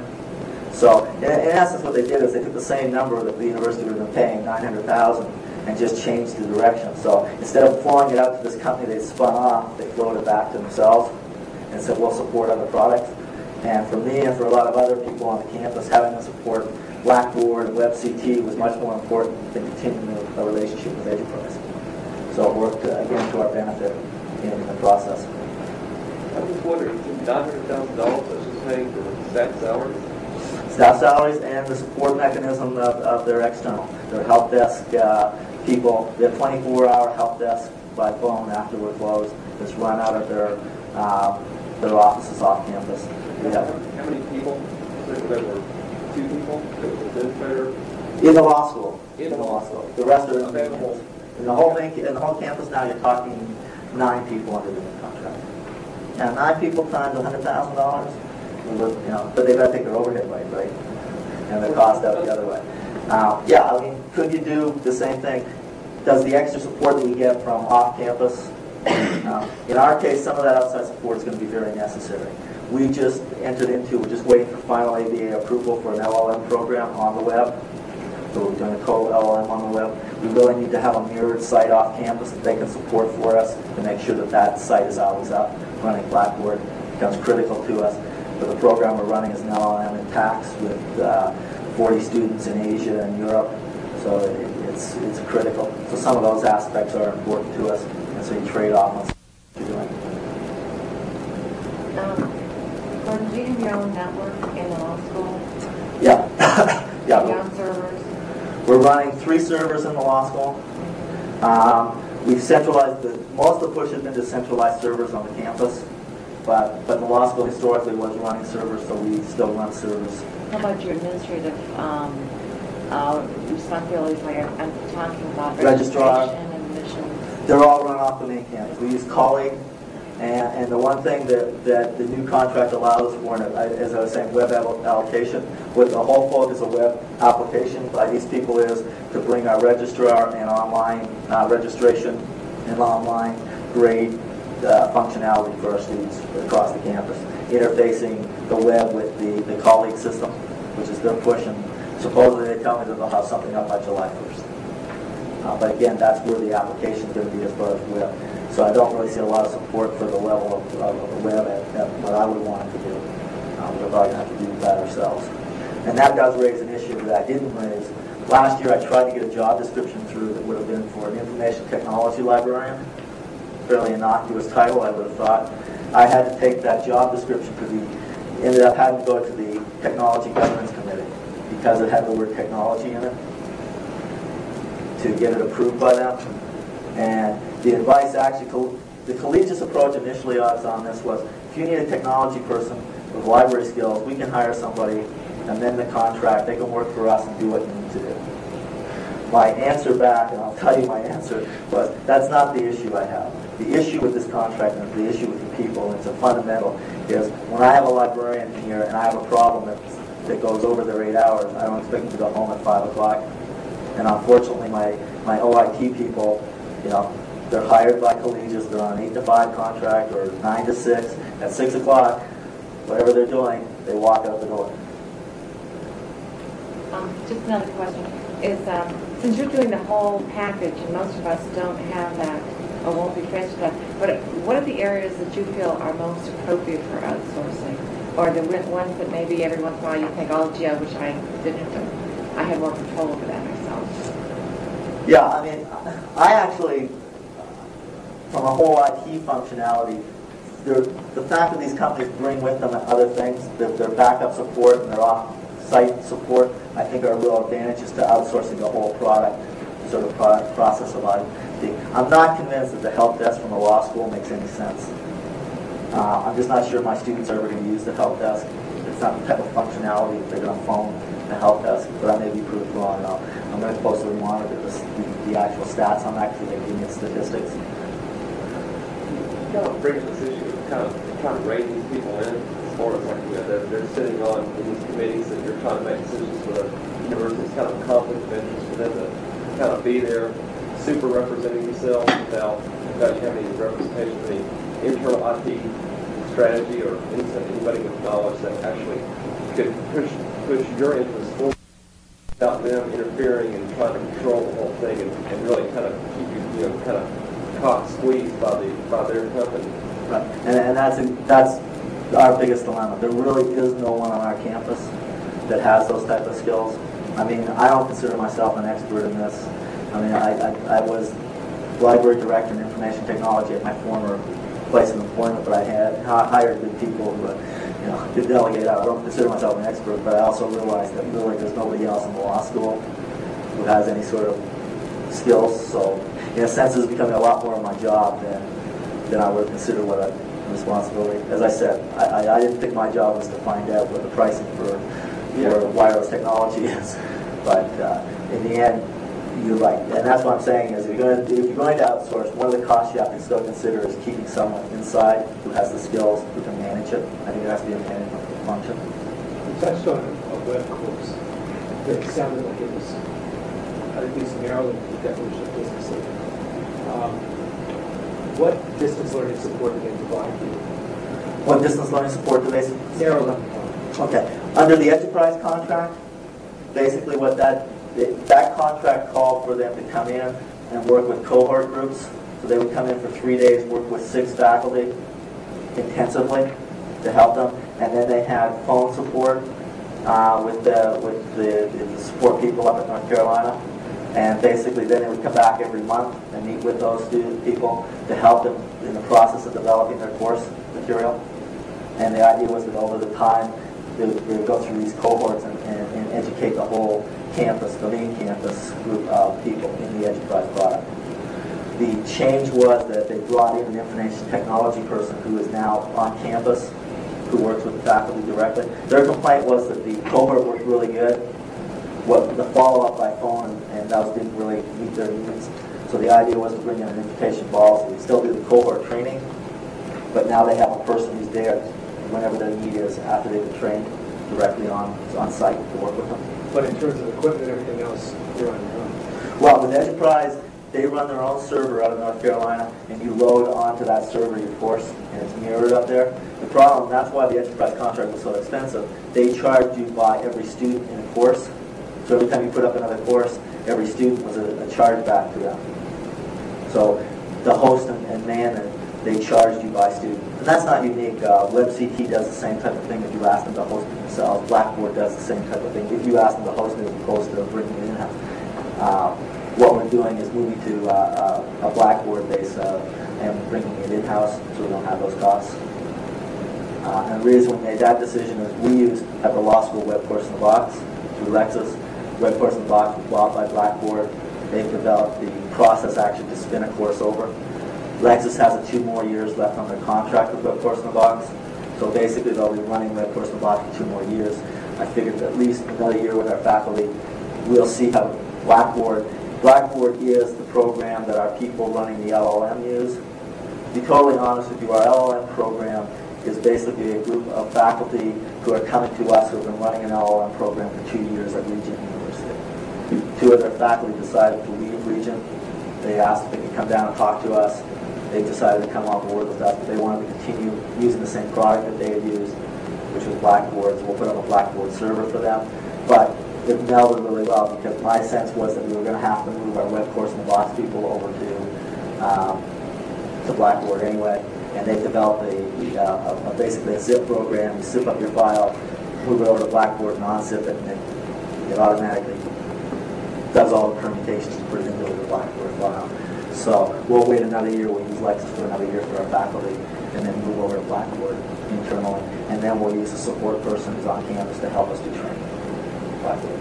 So, in essence, what they did is they took the same number that the university would have been paying, $900,000, and just changed the direction. So, instead of flowing it out to this company they spun off, they flowed it back to themselves and said, we'll support other products. And for me and for a lot of other people on the campus, having them support Blackboard and WebCT was much more important than continuing a relationship with Enterprise. So it worked, again, to our benefit in the process. I was wondering, $900,000 was paying for staff salaries? Staff salaries and the support mechanism of their external, their help desk people. They have 24-hour help desk by phone after we're closed. That's run out of their offices off campus. How many people? There were 2 people. There was an administrator. In the law school. In the law school. The rest are available. In the whole campus now, you're talking 9 people under the new contract. Now, 9 people times $100,000, you know, but they've got to take their overhead right? And the cost out the other way. Yeah, I mean, could you do the same thing? Does the extra support that we get from off-campus, in our case, some of that outside support is going to be very necessary. We just entered into, we're just waiting for final ABA approval for an LLM program on the web. So we're doing a total LLM on the web. We really need to have a mirrored site off campus that they can support for us to make sure that that site is always up, running Blackboard. Becomes critical to us. But the program we're running is an LLM in tax with 40 students in Asia and Europe. So it's critical. So some of those aspects are important to us. And so you trade off on what you're doing. Do you have your own network in the law school? Yeah. Yeah. Your own servers? We're running 3 servers in the law school. We've centralized, most of the push has been to centralize servers on the campus, but the law school historically was running servers, so we still run servers. How about your administrative responsibilities? I'm talking about Registrar. registration and admissions. They're all run off the main campus. We use CALI, and the one thing that the new contract allows for, as I was saying, web allocation, with the whole focus of web application by these people is to bring our registrar and online registration and online grade functionality for our students across the campus, interfacing the web with the colleague system, which is their push, and supposedly they tell me that they'll have something up by July 1st. But again, that's where the application is going to be as far as web. So I don't really see a lot of support for the level of the web at what I would want it to do. We're probably going to have to do that ourselves. And that does raise an issue that I didn't raise. Last year I tried to get a job description through that would have been for an information technology librarian. Fairly innocuous title, I would have thought. I had to take that job description ended up having to go to the Technology Governance Committee because it had the word technology in it to get it approved by them. And the advice actually, the collegiate approach initially on this was, if you need a technology person with library skills, we can hire somebody, amend the contract, they can work for us and do what you need to do. My answer back, and I'll tell you my answer, was that's not the issue I have. The issue with this contract and the issue with the people, and it's a fundamental, is when I have a librarian here and I have a problem that goes over their 8 hours, I don't expect them to go home at 5 o'clock. And unfortunately, my OIT people, you know, they're hired by collegiates, they're on an 8 to 5 contract or 9 to 6. At 6 o'clock, whatever they're doing, they walk out the door. Just another question is, since you're doing the whole package, and most of us don't have that or won't be transferred to that, but what are the areas that you feel are most appropriate for outsourcing? Or the ones that maybe every once in a while you think, oh gee, I wish I didn't have to, I had more control over that myself? Yeah, I mean, I actually, from a whole IT functionality, the fact that these companies bring with them other things, their backup support and their off-site support, I think are real advantages to outsourcing the whole product, sort of product process of IT. I'm not convinced that the help desk from a law school makes any sense. I'm just not sure my students are ever going to use the help desk. It's not the type of functionality that they're going to phone the help desk, but I may be proved wrong. I'm going to closely monitor the actual stats on that because they give me statistics. Kind of bringing this issue of kind of trying to rein these people in as far as like, you know, they're sitting on in these committees that you're trying to make decisions for the university. It's kind of a conflict of interest for them to kind of be there, super representing themselves without you having any representation of any internal IT strategy or anybody with knowledge that actually could push your interests forward without them interfering and trying to control the whole thing and really kind of keep you know, kind of caught squeezed by their company. Right. And that's our biggest dilemma. There really is no one on our campus that has those type of skills. I mean, I don't consider myself an expert in this. I mean, I was library director in information technology at my former place of employment, but I had hired good people who, you know, could delegate out. I don't consider myself an expert, but I also realized that really there's nobody else in the law school who has any sort of skills. So, in a sense, it's becoming a lot more of my job than I would consider what a responsibility. As I said, I didn't think my job was to find out what the pricing for wireless technology is. But in the end, and that's what I'm saying is if you're going to outsource, one of the costs you have to still consider is keeping someone inside who has the skills, who can manage it. I think it has to be a management function. You touched on a web course that sounded like it was, at least narrowly the definition of business learning. What distance learning support do they provide you? What distance learning support do they Narrowly. Okay. Under the enterprise contract, basically what that contract called for them to come in and work with cohort groups. So they would come in for 3 days, work with 6 faculty intensively to help them, and then they had phone support with the support people up in North Carolina. And basically then they would come back every month and meet with those people to help them in the process of developing their course material. And the idea was that over the time they would go through these cohorts and educate the whole campus, the main campus group of people in the enterprise product. The change was that they brought in an information technology person who is now on campus, who works with the faculty directly. Their complaint was that the cohort worked really good. What the follow-up by phone and those didn't really meet their needs. So the idea was to bring in an invitation ball, so we still do the cohort training, but now they have a person who's there whenever their need is after they've been trained directly on site to work with them. But in terms of equipment and everything else, you're on your own. Well, with Enterprise, they run their own server out of North Carolina, and you load onto that server your course, and it's mirrored up there. The problem, that's why the Enterprise contract was so expensive, they charged you by every student in a course. So every time you put up another course, every student was a charge back to them. So the host and man, they charged you by student. And that's not unique. LibCT does the same type of thing if you ask them to host it themselves. Blackboard does the same type of thing if you ask them to host it as opposed to bringing it in-house. What we're doing is moving to a Blackboard base and bringing it in-house so we don't have those costs. And the reason we made that decision is we have the law school web course in the box through Lexis. Web course in the box was bought by Blackboard. They've developed the process actually to spin a course over. Lexis has 2 more years left on their contract with Web Course in the Box. So basically they'll be running Web Course in the Box for 2 more years. I figured at least another year with our faculty, we'll see how Blackboard is the program that our people running the LLM use. To be totally honest with you, our LLM program is basically a group of faculty who are coming to us who have been running an LLM program for 2 years at Regent University. 2 of their faculty decided to leave Regent. They asked if they could come down and talk to us. They decided to come on board with us, but they wanted to continue using the same product that they had used, which was Blackboard. So we'll put up a Blackboard server for them. But it melded really well because my sense was that we were going to have to move our Web Course in the Box people over to Blackboard anyway. And they've developed basically a zip program. You zip up your file, move it over to Blackboard, non-zip it, and it automatically does all the permutations to put it into the Blackboard file. So we'll wait another year. We'll use Lexis for another year for our faculty, and then move over to Blackboard internally. And then we'll use a support person who's on campus to help us do training. Blackboard.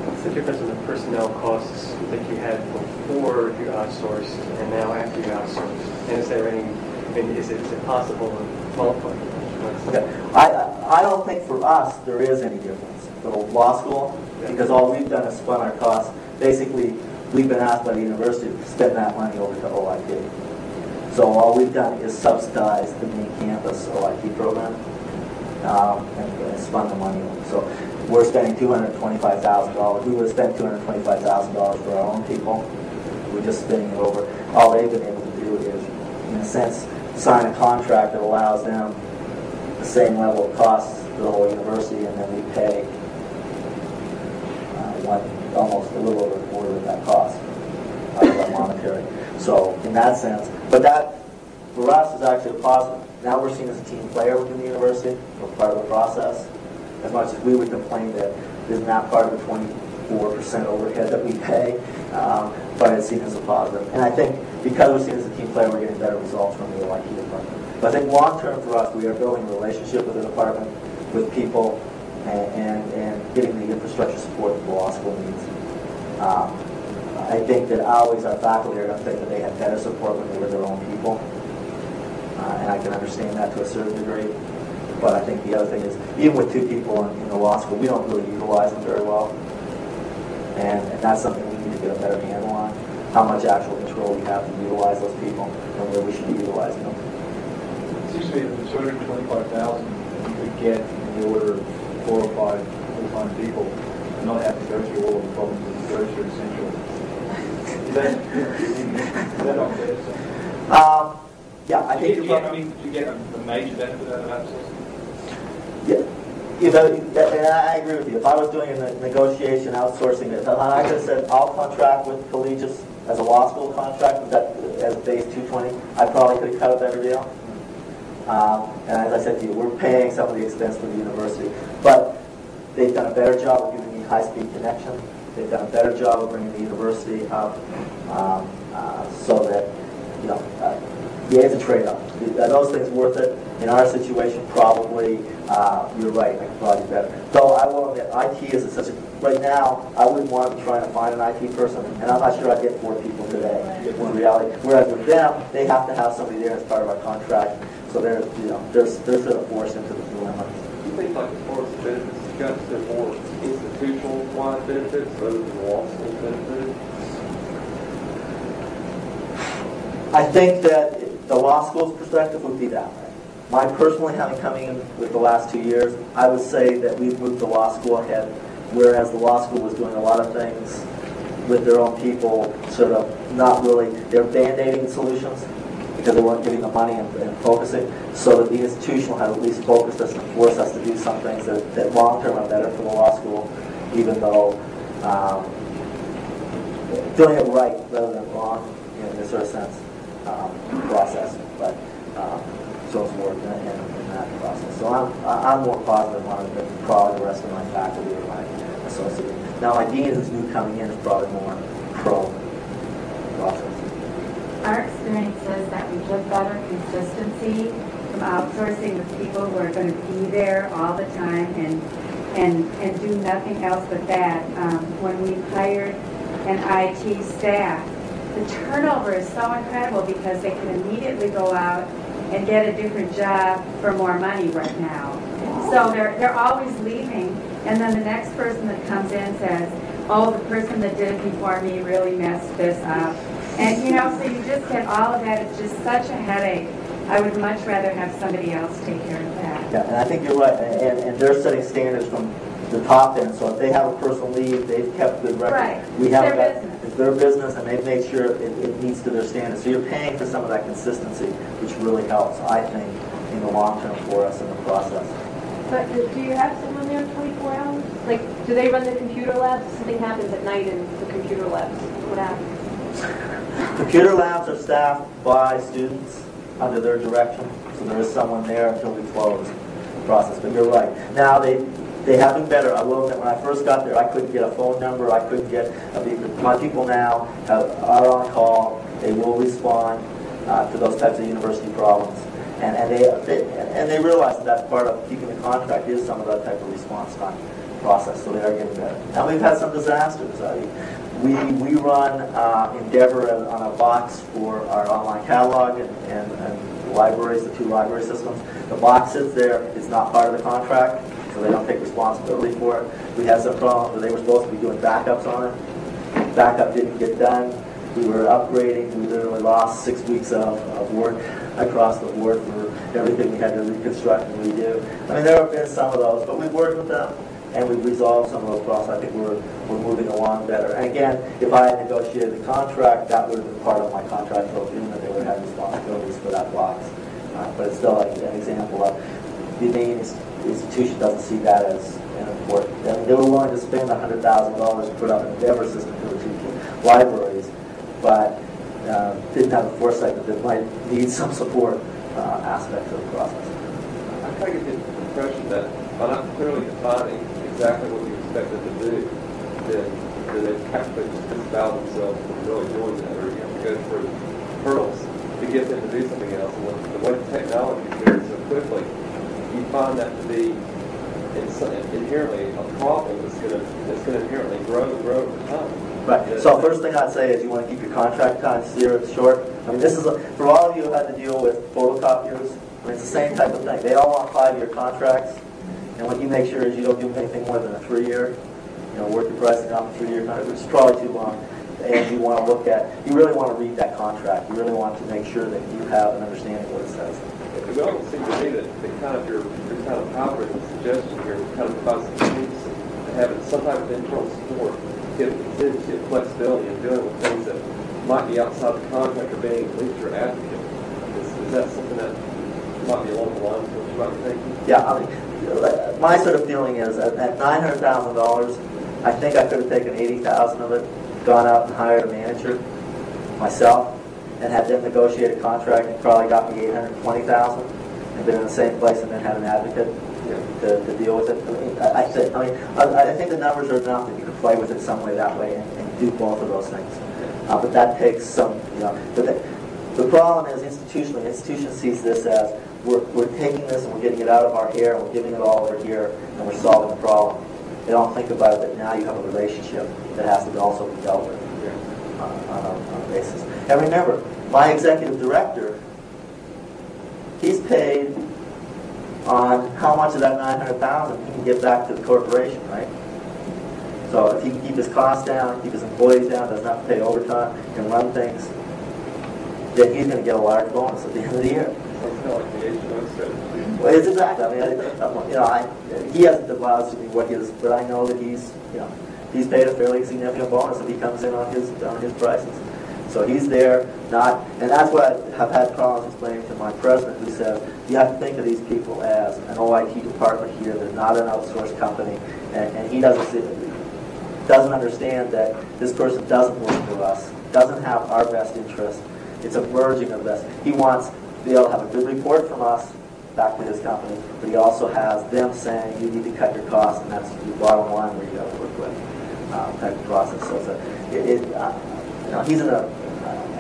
What's the difference in the personnel costs that you had before you outsourced and now after you outsourced? And is there any? I mean, is it possible to multiply? Okay. I don't think for us there is any difference for the law school because all we've done is spun our costs. Basically, we've been asked by the university to spend that money over to OIT. So all we've done is subsidize the main campus OIT program and spun the money over. So we're spending $225,000. We would have spent $225,000 for our own people. We're just spinning it over. All they've been able to do is, in a sense, sign a contract that allows them the same level of costs for the whole university, and then we pay almost a little over a quarter of that cost out of our monetary. So in that sense, but that for us is actually a positive. Now we're seen as a team player within the university. We're part of the process. As much as we would complain that isn't that part of the 24% overhead that we pay, but it's seen as a positive. And I think because we're seen as a team player, we're getting better results from the OIT department. But I think long term for us, we are building a relationship with the department, with people, and getting the infrastructure support that the law school needs. I think that always our faculty are going to think that they have better support when they were their own people. And I can understand that to a certain degree. But I think the other thing is, even with 2 people in the law school, we don't really utilize them very well. And that's something we need to get a better handle on, how much actual control we have to utilize those people and where we should be utilizing them. It seems to me that the 225,000 you could get in the order of 4 or 5 full-time people and not have to go through all of the problems that you go through essentially. Is that not fair to say? Yeah, I think do you get a major benefit out of outsourcing? Yeah. And I agree with you. If I was doing a negotiation, outsourcing it, I could have said, I'll contract with Collegius as a law school contract, that as base 220, I probably could have cut a better deal. And as I said to you, we're paying some of the expense for the university. But they've done a better job of giving me high-speed connection. They've done a better job of bringing the university up so that, yeah, it's a trade-off. Are those things worth it? In our situation, probably, you're right, I could probably do better. Though I will admit, IT is such a, right now, I wouldn't want to be trying to find an IT person, and I'm not sure I'd get 4 people today, in reality. Whereas with them, they have to have somebody there as part of our contract, so they're sort of forced into the dilemma. You think, like, as far as the benefits, you got to say more institutional-wide benefits rather than law school benefits? I think that the law school's perspective would be that way. My personally, having coming in with the last 2 years, I would say that we've moved the law school ahead, whereas the law school was doing a lot of things with their own people, sort of not really, they're band-aiding solutions because they weren't giving the money and focusing, so that the institutional had at least focused us and forced us to do some things that long-term are better for the law school, even though doing it right rather than wrong in this sort of sense. Process, but so it's work in that process. So I'm more positive on it than probably the rest of my faculty or my associate. Now my dean who's new coming in is probably more pro process. Our experience says that we get better consistency from outsourcing with people who are going to be there all the time and do nothing else but that. When we hired an IT staff, the turnover is so incredible because they can immediately go out and get a different job for more money right now. So they're always leaving, and then the next person that comes in says, oh, the person that did it before me really messed this up. And so you just get all of that. It's just such a headache. I would much rather have somebody else take care of that. Yeah, and I think you're right. And they're setting standards from the top end. So if they have a person leave, they've kept good record. Right. It's their business, and they've made sure it meets to their standards. So you're paying for some of that consistency, which really helps, I think, in the long term for us in the process. But do you have someone there 24 hours? Like, do they run the computer labs? Something happens at night in the computer labs. What happens? Computer labs are staffed by students under their direction. So there is someone there until we close the process. But you're right. Now they have been better. I will admit, when I first got there, I couldn't get a phone number. I couldn't get my people now are on call. They will respond to those types of university problems, and they realize that that's part of keeping the contract is some of that type of response time process. So they are getting better. Now we've had some disasters. We run Endeavor on a box for our online catalog and libraries, the 2 library systems. The box sits there. It's not part of the contract, so they don't take responsibility for it. We had some problems where they were supposed to be doing backups on it. Backup didn't get done. We were upgrading. We literally lost 6 weeks of work across the board for everything we had to reconstruct and redo. I mean, there have been some of those, but we've worked with them, and we've resolved some of those problems. I think we're moving along better. And again, if I had negotiated the contract, that would have been part of my contract that they would have responsibilities for that box. But it's still like an example of the main institution doesn't see that as an important. I mean, they were willing to spend $100,000 to put up an Endeavor system for the 2 libraries, but didn't have the foresight that they might need some support aspect of the process. I kind of get the impression that by not clearly defining exactly what you expect them to do, then they've actually just disavowed themselves from really doing that, or you have to go through hurdles to get them to do something else. And when the way the technology is moving so quickly, you find that to be inherently a problem that's going to inherently grow over time. Right. So first thing I'd say is you want to keep your contract time short. I mean, this is for all of you who had to deal with photocopiers. I mean, it's the same type of thing. They all want 5-year contracts, and what you make sure is you don't do anything more than a 3-year. work your pricing out for 3-year contract, which is probably too long. And you want to you really want to read that contract. You really want to make sure that you have an understanding of what it says. It almost seems to me that kind of your kind of algorithm suggestion here kind of provides some kinks and having some type of internal support give contingency and flexibility in dealing with things that might be outside the contract or being at least your advocate. Is that something that might be along the lines of what you might be thinking? Yeah, I mean, my sort of feeling is at $900,000, I think I could have taken $80,000 of it, gone out and hired a manager myself, and had them negotiate a contract and probably got me $820,000, and been in the same place and then had an advocate to deal with it. I think the numbers are enough that you can play with it some way that way and do both of those things. But that takes some, But the problem is institutionally, institution sees this as we're taking this and we're getting it out of our hair and we're giving it all over here and we're solving the problem. They don't think about it that now you have a relationship that has to also be dealt with on a basis. And remember, my executive director, he's paid on how much of that $900,000 he can give back to the corporation, right? So if he can keep his costs down, keep his employees down, doesn't have to pay overtime, can run things, then he's going to get a large bonus at the end of the year. Well, it's exactly. I mean, he hasn't divulged to me what his, but I know that he's paid a fairly significant bonus if he comes in on his prices. So he's there, and that's what I have had problems explaining to my president, who says you have to think of these people as an OIT department here. They're not an outsourced company, and he doesn't understand that this person doesn't work for us, doesn't have our best interest. It's a merging of this. He wants to be able to have a good report from us back to his company, but he also has them saying you need to cut your costs, and that's the bottom line where you got to work with type of process. So he's in a.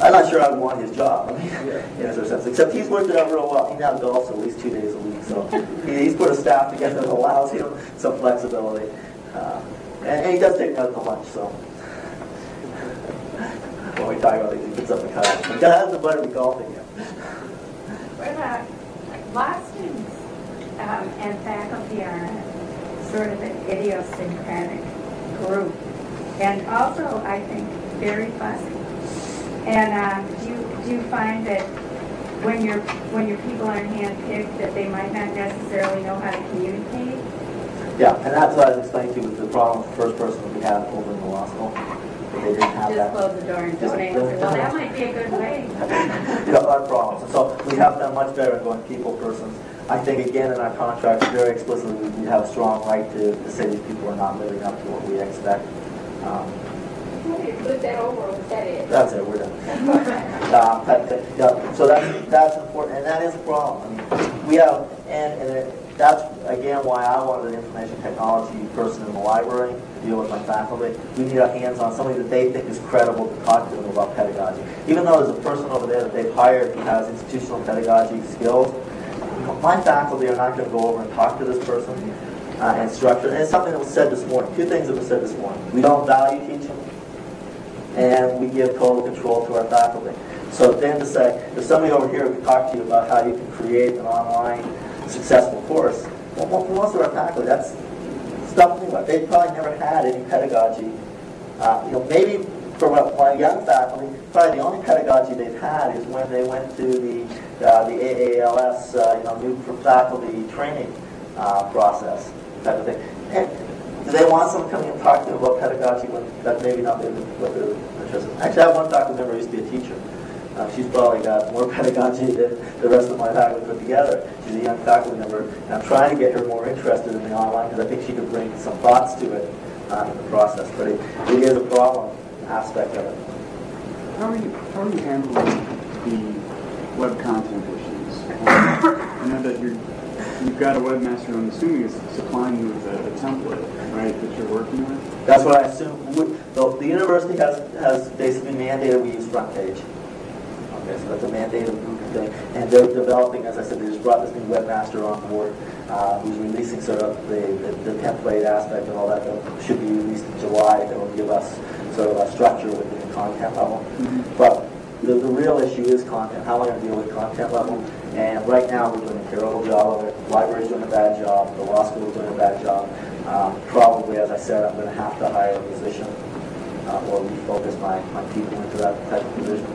I'm not sure I would want his job. I mean, in a sense, except he's worked it out real well. He now golfs at least 2 days a week, so he's put a staff together that allows him some flexibility, and he does take note to lunch. So when we talk about these, he puts up the cutoff. He has the better be golfing yet. What about law students and faculty are sort of an idiosyncratic group, and also I think very fussy. And do you find that when your people are handpicked that they might not necessarily know how to communicate? Yeah, and that's what I was explaining to you with the problem with the first person that we had over in the law school. They didn't have Just close the door and don't answer. Well, that might be a good way. Our problems. And so we have done much better in going people persons. I think, again, in our contract, very explicitly, we have a strong right to say these people are not living up to what we expect. Put that over, or is that it? That's it, we're done. So that's important, and that is a problem. I mean, we have, and that's, again, why I wanted an information technology person in the library to deal with my faculty. We need our hands on somebody that they think is credible to talk to them about pedagogy. Even though there's a person over there that they've hired who has institutional pedagogy skills, my faculty are not going to go over and talk to this person and structure. And it's something that was said this morning. 2 things that were said this morning. We don't value teaching, and we give total control to our faculty. So then to say, if somebody over here could talk to you about how you can create an online successful course, well, most of our faculty, that's stuff to think about. They've probably never had any pedagogy. Maybe for my young faculty, probably the only pedagogy they've had is when they went to the AALS, new faculty training process type of thing. And do they want someone coming and talking to them about pedagogy when that maybe not what they're interested in? Actually, I have one faculty member who used to be a teacher. She's probably got more pedagogy than the rest of my faculty put together. She's a young faculty member, and I'm trying to get her more interested in the online because I think she could bring some thoughts to it in the process. But it is a problem aspect of it. How are you handling the web content issues? I know that you've got a webmaster, I'm assuming, is supplying you with a template, right, that you're working with? That's what I assume. The university has basically mandated we use front page. Okay, so that's a mandated thing. And they're developing, as I said, they just brought this new webmaster on board who's releasing sort of the template aspect and all that. That should be released in July. That will give us sort of a structure within the content level. Mm-hmm. But the real issue is content. How am I going to deal with content level? And right now we're doing a terrible job of it. The library's doing a bad job. The law school is doing a bad job. Probably, as I said, I'm going to have to hire a musician or refocus my people into that type of position.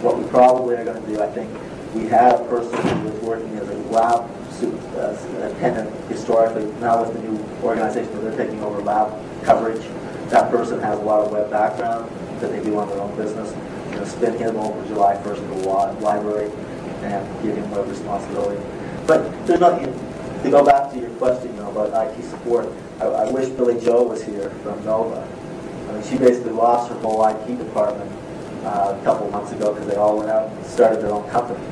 What we probably are going to do, I think, we had a person who was working as a lab attendant historically. Now with the new organization where they're taking over lab coverage, that person has a lot of web background that they do on their own business. I'm going to spin him over July 1st to the library and give him web responsibility. But there's nothing, to go back to your question, about IT support, I wish Billy Joe was here from Nova. I mean, she basically lost her whole IT department a couple months ago because they all went out and started their own company.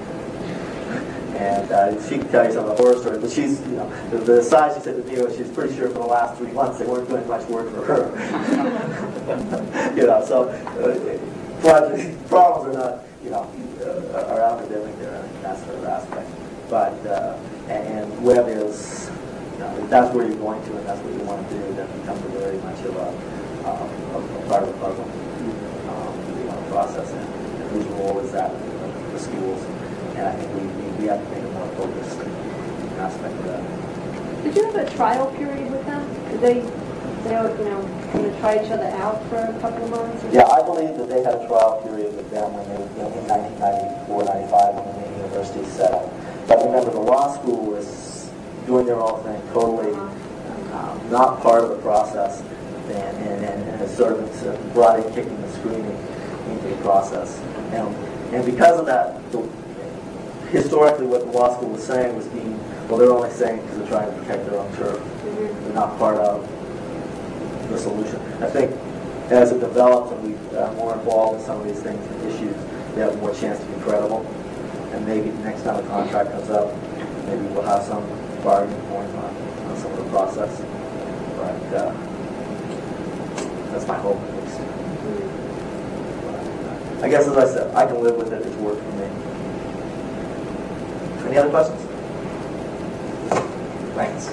And she can tell you some of the horror stories, but she's, the aside she said to me was she's pretty sure for the last 3 months they weren't doing much work for her. So problems are not, are academic there in that sort of aspect. But, and web is, if that's where you're going to and that's what you want to do, then it becomes very much of a part of the puzzle. You want to process it. And whose role is that in the schools? And I think we have to make a more focused aspect of that. Did you have a trial period with them? Did they going to try each other out for a couple of months? Yeah, I believe that they had a trial period with them when they were in 1994, 95 when the main university set up. But remember, the law school was doing their own thing, totally not part of the process, and has sort of brought in kicking and screaming into the process. And because of that, historically what the law school was saying was they're only saying because they're trying to protect their own turf. They're not part of the solution. I think as it develops and we are more involved in some of these things and issues, they have more chance to be credible. And maybe the next time a contract comes up, maybe we'll have some bargaining points on some of the process. But that's my hope, at least. I guess, as I said, I can live with it. It's worked for me. Any other questions? Thanks.